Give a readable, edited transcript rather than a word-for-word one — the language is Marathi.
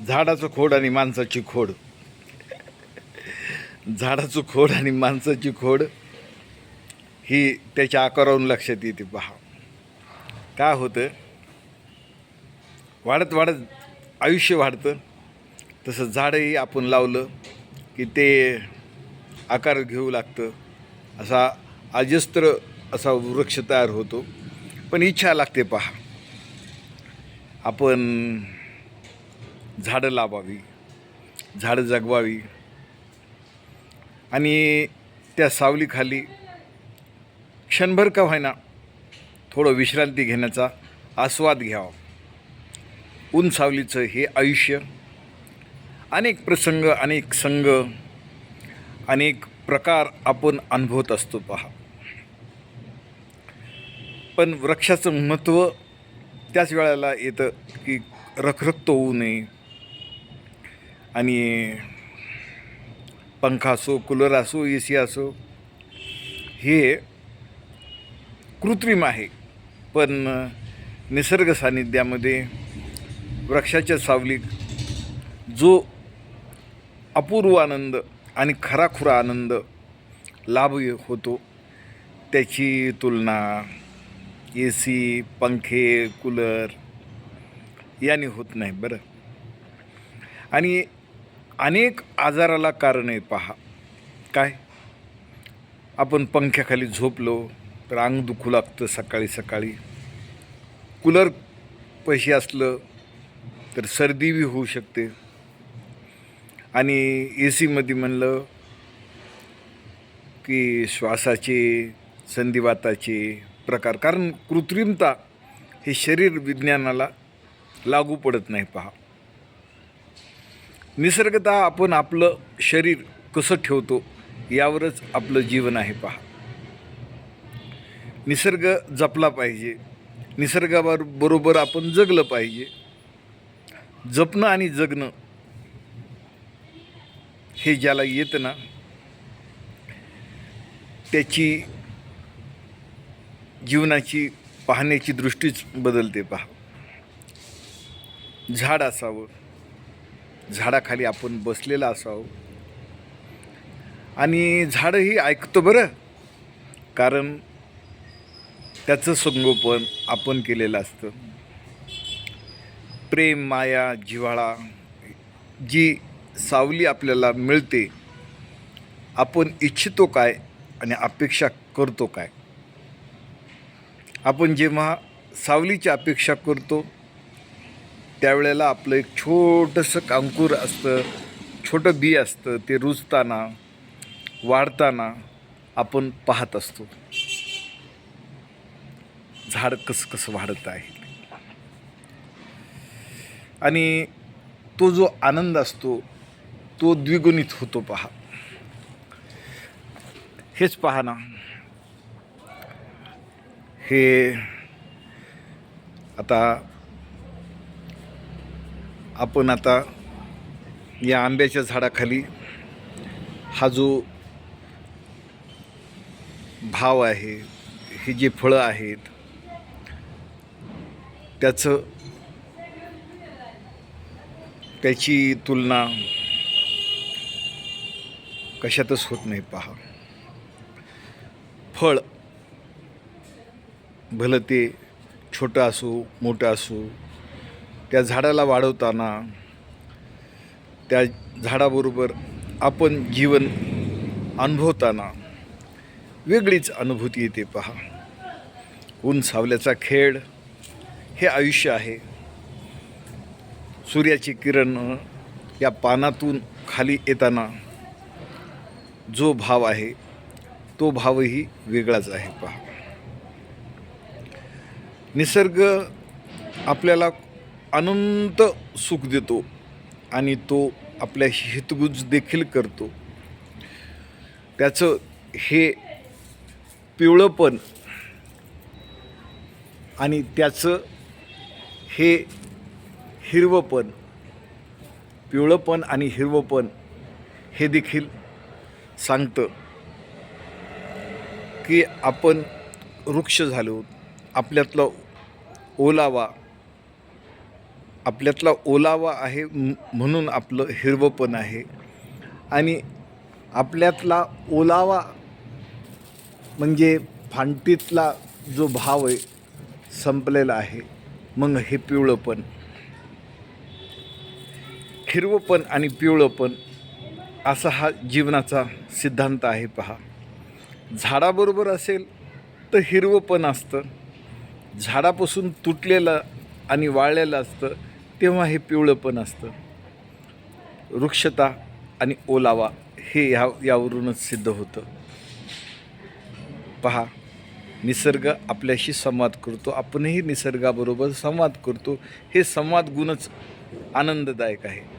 झाडाचं खोड आणि माणसाची खोड. झाडाचं खोड आणि माणसाची खोड ही त्याच्या आकारावरून लक्षात येते. पहा काय होतं, वाढत वाढत आयुष्य वाढतं. तसं झाडही आपण लावलं की ते आकार घेऊ लागतं. असा अजस्त्र असा वृक्ष तयार होतो. पण इच्छा लागते. पहा, आपण झाडं लावावी, झाडं जगवावी आणि त्या सावलीखाली क्षणभर का होईना थोडं विश्रांती घेण्याचा आस्वाद घ्यावा. ऊन सावलीचं हे आयुष्य, अनेक प्रसंग, अनेक संग, अनेक प्रकार आपण अनुभवत असतो. पहा, पण वृक्षाचं महत्त्व त्याच वेळेला येतं की रखरखत होऊ नये. आणि पंखा असो, कूलर असो, ए सी असो, हे कृत्रिम आहे. पण निसर्ग सानिध्यामध्ये वृक्षाच्या सावलीत जो अपूर्व आनंद आणि खराखुरा आनंद लाभ होतो त्याची तुलना ए सी, पंखे, कूलर याने होत नाही बरं. आणि अनेक आजाराला कारण आहे. पहा, काय, आपण पंख्याखाली झोपलो तर अंग दुखू लागतं सकाळी सकाळी. कूलर पैसे असलं तर सर्दी बी होऊ शकते. आणि ए सीमध्ये म्हणलं की श्वासाचे, संधिवाताचे प्रकार, कारण कृत्रिमता हे शरीर विज्ञानाला लागू पडत नाही. पहा, निसर्गतः आपण आपलं शरीर कसं ठेवतो यावरच आपलं जीवन आहे. पहा, निसर्ग जपला पाहिजे, निसर्गाबरोबर आपण जगलं पाहिजे. जपणं आणि जगणं हे ज्याला येतं ना, त्याची जीवनाची पाहण्याची दृष्टीच बदलते. पहा, झाड असावं, झाडाखाली आपण बसलेलं असावं आणि झाडही ऐकतं बरं, कारण त्याचं संगोपन आपण केलेलं असतं. प्रेम, माया, जिव्हाळा, जी सावली आपल्याला मिळते, आपण इच्छितो काय आणि अपेक्षा करतो काय. आपण जेव्हा सावलीची अपेक्षा करतो त्यावेळेला आपलं एक छोटंसं अंकुर असतं, छोटं बी असतं, ते रुजताना, वाढताना आपण पाहत असतो झाड कसं कसं वाढत आहे. आणि तो जो आनंद असतो तो द्विगुणित होतो. पहा, हेच पहा ना, हे आता आपण आता या आंब्याच्या झाडाखाली हा जो भाव आहे, ही जी फळं आहेत, त्याची तुलना कशातच होत नाही. पहा, फळ भलं ते छोटं असो, मोठं असो, त्या झाडाला वाढवताना त्या झाडाबरोबर आपण जीवन अनुभवताना वेगळीच अनुभूती येते. पहा, ऊन सावल्याचा खेळ हे आयुष्य आहे. सूर्याची किरण या पानातून खाली येताना जो भाव आहे तो भावही वेगळाच आहे. पहा, निसर्ग आपल्याला अनंत सुख देतो आणि तो आपल्या हितगुज देखील करतो. त्याचं हे पिवळंपण आणि त्याचं हे हिरवंपण, पिवळंपण आणि हिरवंपण हे देखील सांगतं की आपण वृक्ष झालो. आपल्यातला ओलावा आपल्यातला ओलावा आहे म्हणून आपलं हिरवंपण आहे. आणि आपल्यातला ओलावा म्हणजे फांटीतला जो भाव आहे संपलेला आहे, मग हे पिवळंपण. हिरवंपण आणि पिवळंपण असा हा जीवनाचा सिद्धांत आहे. पहा, झाडाबरोबर असेल तर हिरवंपण असतं, झाडापासून तुटलेलं आणि वाळलेलं असतं तेव्हा हे पिवळंपण असतं. वृक्षता आणि ओलावा हे यावरूनच सिद्ध होतं. पहा, निसर्ग आपल्याशी संवाद करतो, आपणही निसर्गाबरोबर संवाद करतो. हे संवाद गुणच आनंददायक आहे.